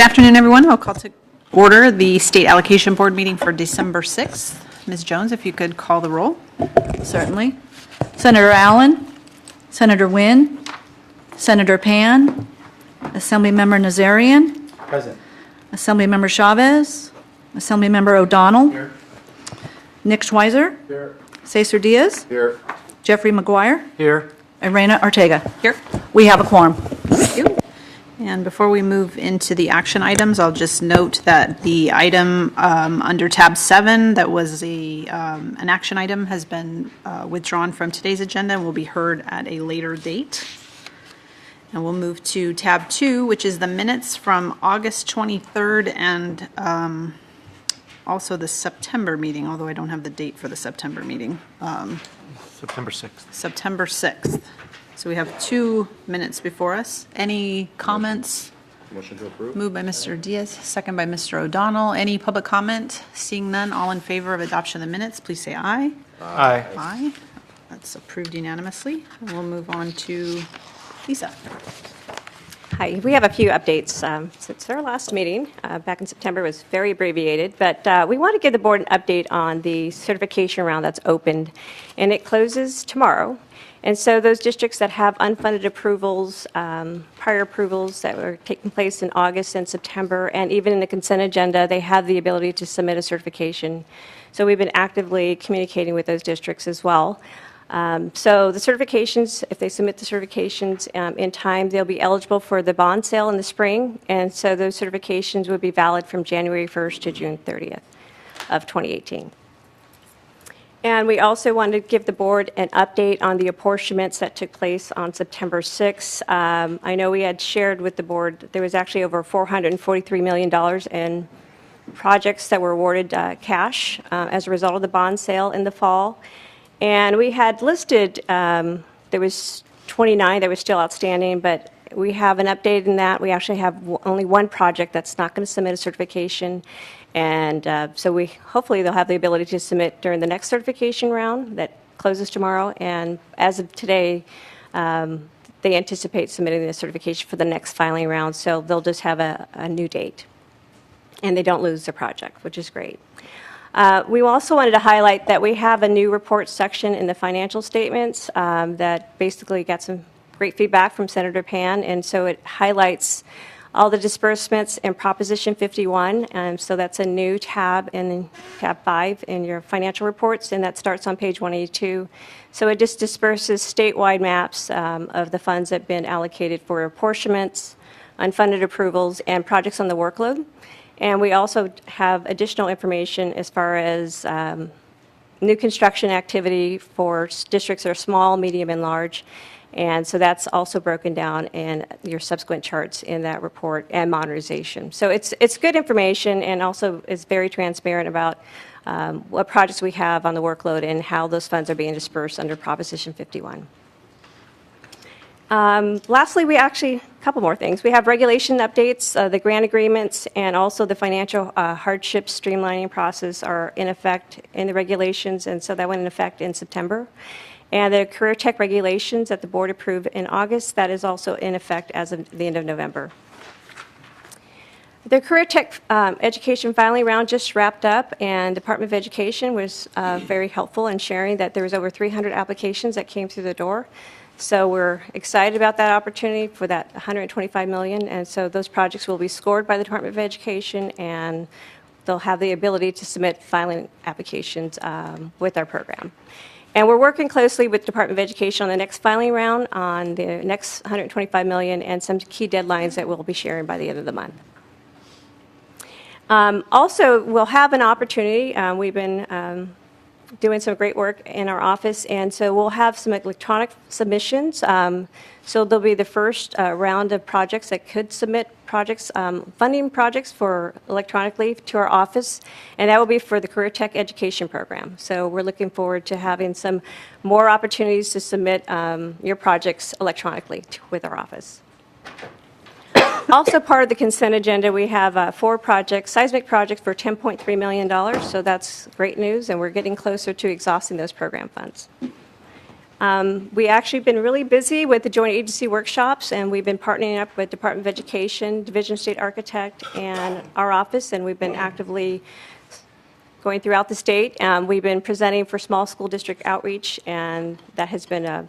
afternoon, everyone. I'll call to order the State Allocation Board meeting for December 6th. Ms. Jones, if you could call the roll. Certainly. Senator Allen, Senator Wynn, Senator Pan, Assemblymember Nazarian, Present. Assemblymember Chavez, Assemblymember O'Donnell, Here. Nick Schweizer, Here. Cesar Diaz, Here. Jeffrey McGuire, Here. and Reina Ortega. Here. We have a quorum. Thank you. And before we move into the action items, I'll just note that the item under tab 7 that was an action item has been withdrawn from today's agenda and will be heard at a later date. And we'll move to tab 2, which is the minutes from August 23rd and also the September meeting, although I don't have the date for the September meeting. September 6th. September 6th. So we have 2 minutes before us. Any comments? Motion to approve. Moved by Mr. Diaz, second by Mr. O'Donnell. Any public comment? Seeing none, all in favor of adoption of the minutes, please say aye. Aye. Aye. That's approved unanimously. And we'll move on to Lisa. Hi, we have a few updates since our last meeting back in September was very abbreviated, but we want to give the board an update on the certification round that's opened, and it closes tomorrow. And so those districts that have unfunded approvals, prior approvals that were taking place in August and September, and even in the consent agenda, they have the ability to submit a certification. So we've been actively communicating with those districts as well. So the certifications, if they submit the certifications in time, they'll be eligible for the bond sale in the spring. And so those certifications would be valid from January 1st to June 30th of 2018. And we also wanted to give the board an update on the apportionments that took place on September 6th. I know we had shared with the board that there was actually over $443 million in projects that were awarded cash as a result of the bond sale in the fall. And we had listed, there was 29 that was still outstanding, but we have an update in that. We actually have only one project that's not going to submit a certification. And so hopefully they'll have the ability to submit during the next certification round that closes tomorrow. And as of today, they anticipate submitting the certification for the next filing round. So they'll just have a new date. And they don't lose their project, which is great. We also wanted to highlight that we have a new report section in the financial statements that basically got some great feedback from Senator Pan. And so it highlights all the disbursements in Proposition 51, and so that's a new tab in tab 5 in your financial reports, and that starts on page 182. So it just disperses statewide maps of the funds that have been allocated for apportionments, unfunded approvals, and projects on the workload. And we also have additional information as far as new construction activity for districts that are small, medium, and large. And so that's also broken down in your subsequent charts in that report and modernization. So it's good information and also is very transparent about what projects we have on the workload and how those funds are being dispersed under Proposition 51. Lastly, a couple more things. We have regulation updates, the grant agreements, and also the financial hardship streamlining process are in effect in the regulations, and so that went in effect in September. And the career tech regulations that the board approved in August, that is also in effect as of the end of November. The career tech education filing round just wrapped up, and Department of Education was very helpful in sharing that there was over 300 applications that came through the door. So we're excited about that opportunity for that $125 million, and so those projects will be scored by the Department of Education, and they'll have the ability to submit filing applications with our program. And we're working closely with Department of Education on the next filing round on the next $125 million and some key deadlines that we'll be sharing by the end of the month. Also, we'll have an opportunity. We've been doing some great work in our office, and so we'll have some electronic submissions. So there'll be the first round of projects that could submit projects, funding projects for electronically to our office, and that will be for the Career Tech Education Program. So we're looking forward to having some more opportunities to submit your projects electronically with our office. Also part of the consent agenda, we have 4 projects, seismic projects for $10.3 million, so that's great news, and we're getting closer to exhausting those program funds. We actually been really busy with the joint agency workshops, and we've been partnering up with Department of Education, Division of State Architect, and our office, and we've been actively going throughout the state. We've been presenting for small school district outreach, and that has been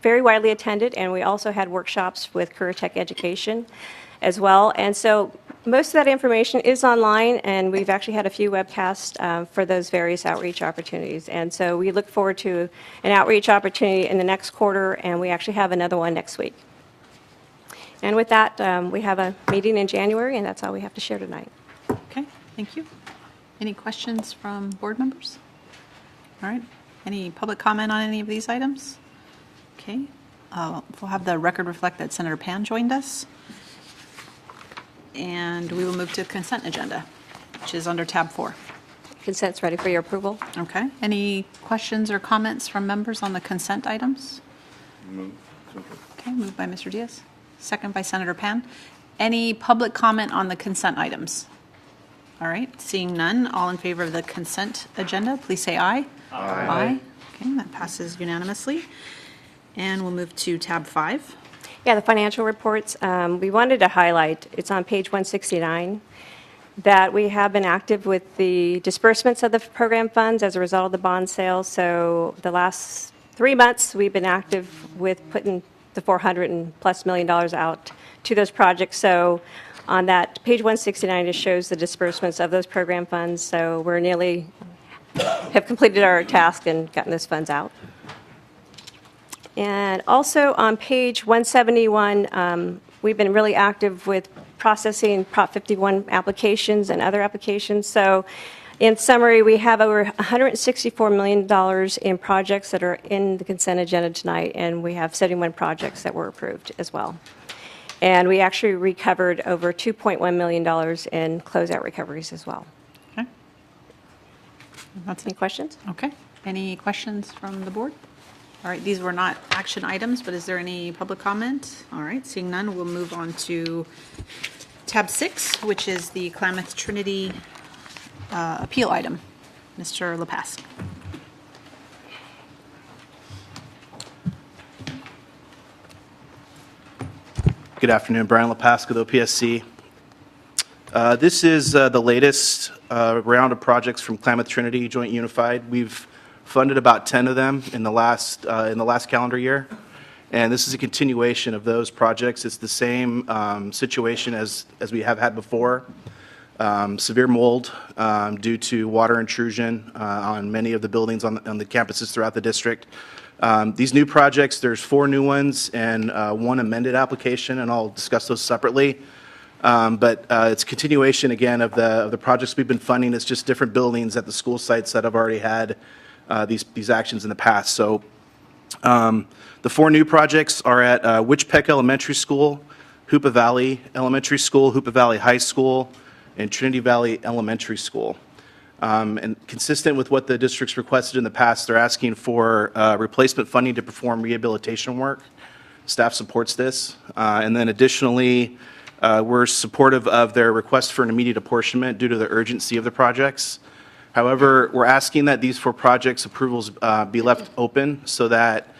very widely attended, and we also had workshops with Career Tech Education as well. And so most of that information is online, and we've actually had a few webcasts for those various outreach opportunities. And so we look forward to an outreach opportunity in the next quarter, and we actually have another one next week. And with that, we have a meeting in January, and that's all we have to share tonight. Okay, thank you. Any questions from board members? All right, any public comment on any of these items? Okay, we'll have the record reflect that Senator Pan joined us. And we will move to consent agenda, which is under tab 4. Consent's ready for your approval. Okay, any questions or comments from members on the consent items? Okay, moved by Mr. Diaz, second by Senator Pan. Any public comment on the consent items? All right, seeing none, all in favor of the consent agenda, please say aye. Aye. Okay, that passes unanimously. And we'll move to tab 5. Yeah, the financial reports, we wanted to highlight, it's on page 169, that we have been active with the disbursements of the program funds as a result of the bond sales. So the last 3 months, we've been active with putting the $400+ million out to those projects. So on that page 169, it shows the disbursements of those program funds. So we're nearly have completed our task and gotten those funds out. And also on page 171, we've been really active with processing Prop 51 applications and other applications. So in summary, we have over $164 million in projects that are in the consent agenda tonight, and we have 71 projects that were approved as well. And we actually recovered over $2.1 million in closeout recoveries as well. Okay. That's Any questions? Okay. Any questions from the board? All right, these were not action items, but is there any public comment? All right, seeing none, we'll move on to tab 6, which is the KLAMATH-TRINITY appeal item. Mr. LePass. Good afternoon, Brian LePass with OPSC. This is the latest round of projects from KLAMATH-TRINITY Joint Unified. We've funded about 10 of them in the last calendar year, and this is a continuation of those projects. It's the same situation as we have had before. Severe mold due to water intrusion on many of the buildings on the campuses throughout the district. These new projects, there's 4 new ones and 1 amended application, and I'll discuss those separately. But it's a continuation again of the projects we've been funding. It's just different buildings at the school sites that have already had these actions in the past. So the 4 new projects are at Witchpeck Elementary School, Hoopa Valley Elementary School, Hoopa Valley High School, and Trinity Valley Elementary School. And consistent with what the district's requested in the past, they're asking for replacement funding to perform rehabilitation work. Staff supports this. And then additionally, we're supportive of their request for an immediate apportionment due to the urgency of the projects. However, we're asking that these 4 projects approvals be left open so that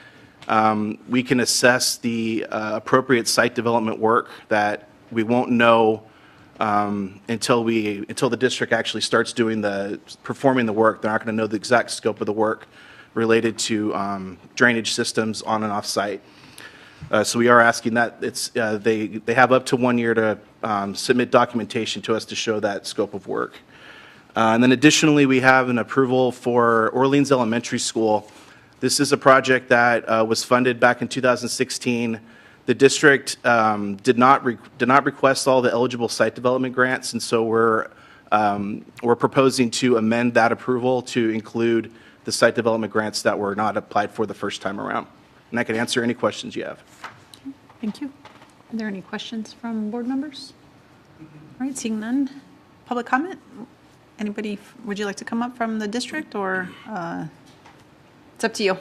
we can assess the appropriate site development work that we won't know until the district actually starts performing the work. They're not going to know the exact scope of the work related to drainage systems on and off site. So we are asking that they have up to 1 year to submit documentation to us to show that scope of work. And then additionally, we have an approval for Orleans Elementary School. This is a project that was funded back in 2016. The district did not request all the eligible site development grants, and so we're proposing to amend that approval to include the site development grants that were not applied for the first time around. And I can answer any questions you have. Thank you. Are there any questions from board members? All right, seeing none. Public comment? Anybody, would you like to come up from the district, or it's up to you?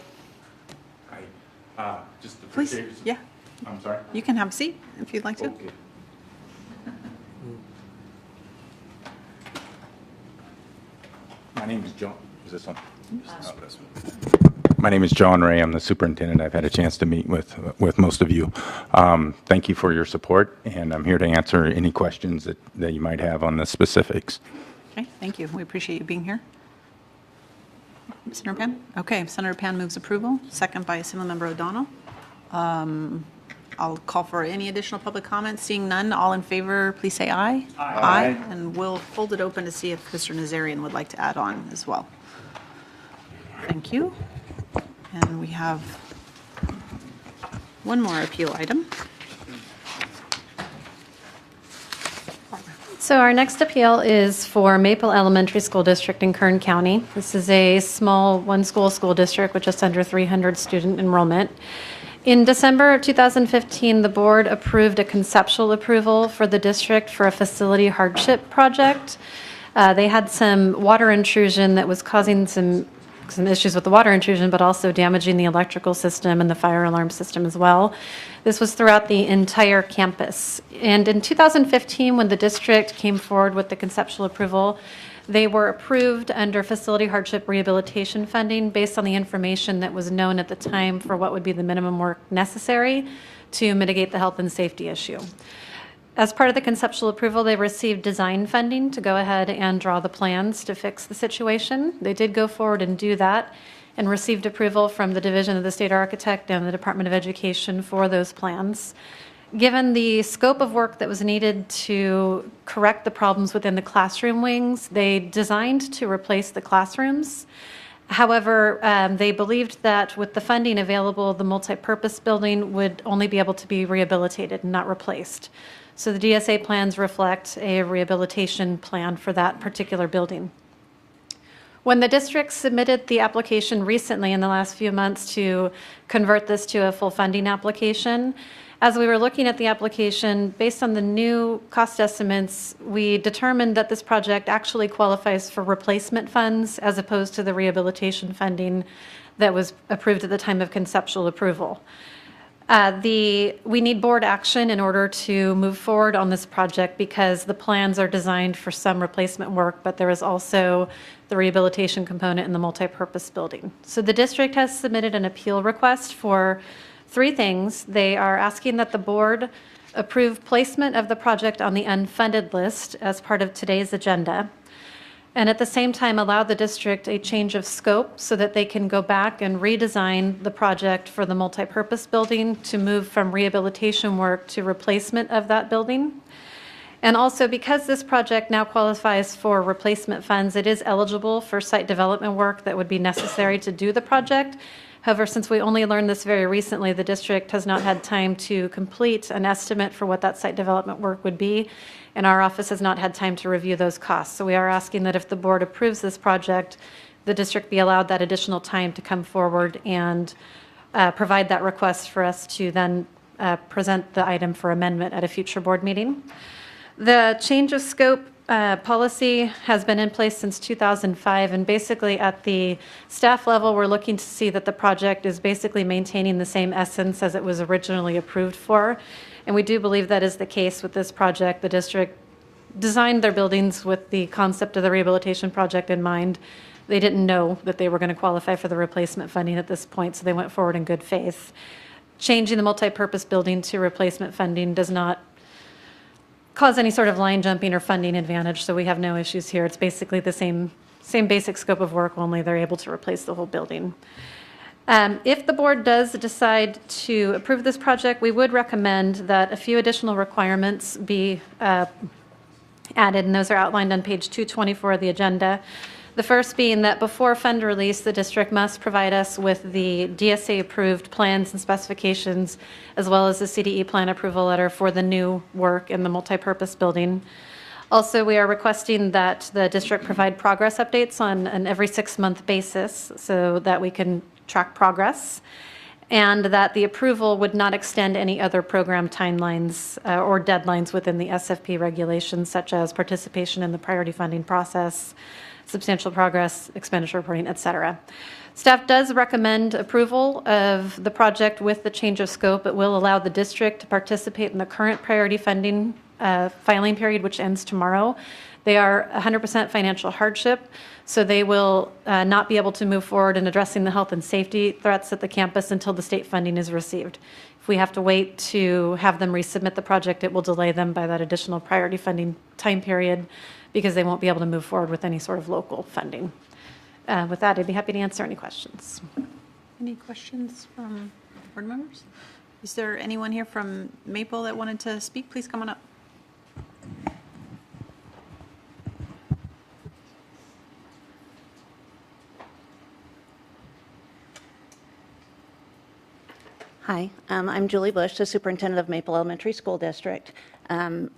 Hi, just Please, yeah. I'm sorry? You can have a seat if you'd like to. Okay. My name is John. Is this on? This one. My name is John Ray. I'm the superintendent. I've had a chance to meet with most of you. Thank you for your support, and I'm here to answer any questions that you might have on the specifics. Okay, thank you. We appreciate you being here. Senator Pan? Okay, Senator Pan moves approval, second by Assemblymember O'Donnell. I'll call for any additional public comments. Seeing none, all in favor, please say aye. Aye. And we'll hold it open to see if Mr. Nazarian would like to add on as well. Thank you. And we have one more appeal item. So our next appeal is for Maple Elementary School District in Kern County. This is a small one-school school district with just under 300 student enrollment. In December of 2015, the board approved a conceptual approval for the district for a facility hardship project. They had some water intrusion that was causing some issues with the water intrusion, but also damaging the electrical system and the fire alarm system as well. This was throughout the entire campus. And in 2015, when the district came forward with the conceptual approval, they were approved under facility hardship rehabilitation funding based on the information that was known at the time for what would be the minimum work necessary to mitigate the health and safety issue. As part of the conceptual approval, they received design funding to go ahead and draw the plans to fix the situation. They did go forward and do that and received approval from the Division of the State Architect and the Department of Education for those plans. Given the scope of work that was needed to correct the problems within the classroom wings, they designed to replace the classrooms. However, they believed that with the funding available, the multi-purpose building would only be able to be rehabilitated and not replaced. So the DSA plans reflect a rehabilitation plan for that particular building. When the district submitted the application recently in the last few months to convert this to a full funding application, as we were looking at the application, based on the new cost estimates, we determined that this project actually qualifies for replacement funds as opposed to the rehabilitation funding that was approved at the time of conceptual approval. We need board action in order to move forward on this project because the plans are designed for some replacement work, but there is also the rehabilitation component in the multipurpose building. So the district has submitted an appeal request for three things. They are asking that the board approve placement of the project on the unfunded list as part of today's agenda, and at the same time allow the district a change of scope so that they can go back and redesign the project for the multipurpose building to move from rehabilitation work to replacement of that building. And also, because this project now qualifies for replacement funds, it is eligible for site development work that would be necessary to do the project. However, since we only learned this very recently, the district has not had time to complete an estimate for what that site development work would be, and our office has not had time to review those costs. So we are asking that if the board approves this project, the district be allowed that additional time to come forward and provide that request for us to then present the item for amendment at a future board meeting. The change of scope policy has been in place since 2005, and basically at the staff level, we're looking to see that the project is basically maintaining the same essence as it was originally approved for. And we do believe that is the case with this project. The district designed their buildings with the concept of the rehabilitation project in mind. They didn't know that they were going to qualify for the replacement funding at this point, so they went forward in good faith. Changing the multipurpose building to replacement funding does not cause any sort of line jumping or funding advantage, so we have no issues here. It's basically the same basic scope of work, only they're able to replace the whole building. If the board does decide to approve this project, we would recommend that a few additional requirements be added, and those are outlined on page 224 of the agenda. The first being that before fund release, the district must provide us with the DSA-approved plans and specifications, as well as the CDE plan approval letter for the new work in the multipurpose building. Also, we are requesting that the district provide progress updates on an every 6-month basis so that we can track progress, and that the approval would not extend any other program timelines or deadlines within the SFP regulations, such as participation in the priority funding process, substantial progress, expenditure reporting, et cetera. Staff does recommend approval of the project with the change of scope. It will allow the district to participate in the current priority funding filing period, which ends tomorrow. They are 100% financial hardship, so they will not be able to move forward in addressing the health and safety threats at the campus until the state funding is received. If we have to wait to have them resubmit the project, it will delay them by that additional priority funding time period because they won't be able to move forward with any sort of local funding. With that, I'd be happy to answer any questions. Any questions from board members? Is there anyone here from Maple that wanted to speak? Please come on up. Hi, I'm Julie Bush, the superintendent of Maple Elementary School District.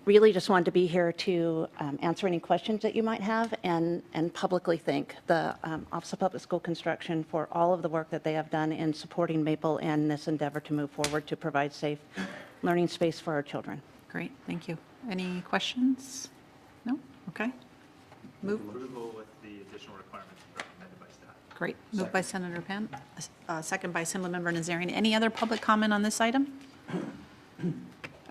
Really just wanted to be here to answer any questions that you might have and publicly thank the Office of Public School Construction for all of the work that they have done in supporting Maple in this endeavor to move forward to provide safe learning space for our children. Great, thank you. Any questions? No? Okay. Move. Approval with the additional requirements recommended by staff. Great. Moved by Senator Pan, second by Assemblymember Nazarian. Any other public comment on this item?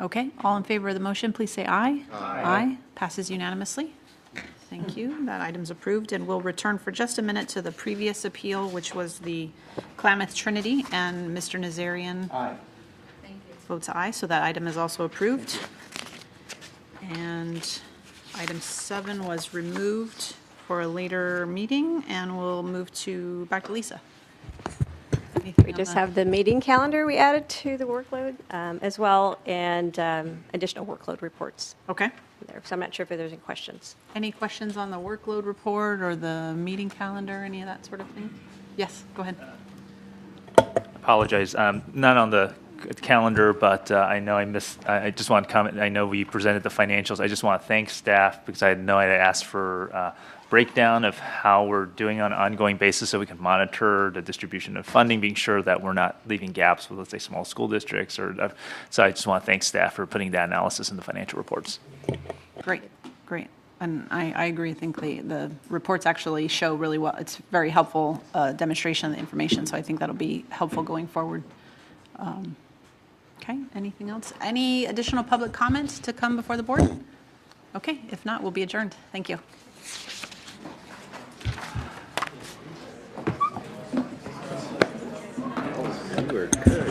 Okay, all in favor of the motion, please say aye. Aye. Passes unanimously. Thank you. That item's approved, and we'll return for just a minute to the previous appeal, which was the KLAMATH-TRINITY, and Mr. Nazarian votes aye, so that item is also approved. And item 7 was removed for a later meeting, and we'll move back to Lisa. We just have the meeting calendar we added to the workload as well, and additional workload reports Okay. there. So I'm not sure if there's any questions. Any questions on the workload report or the meeting calendar, any of that sort of thing? Yes, go ahead. Apologize, not on the calendar, but I know I missed, I just want to comment, I know we presented the financials. I just want to thank staff because I know I had asked for breakdown of how we're doing on an ongoing basis so we can monitor the distribution of funding, being sure that we're not leaving gaps with, let's say, small school districts. So I just want to thank staff for putting that analysis in the financial reports. Great, great. And I agree. I think the reports actually show really well. It's very helpful demonstration of the information, so I think that'll be helpful going forward. Okay, anything else? Any additional public comments to come before the board? Okay, if not, we'll be adjourned. Thank you. You were good.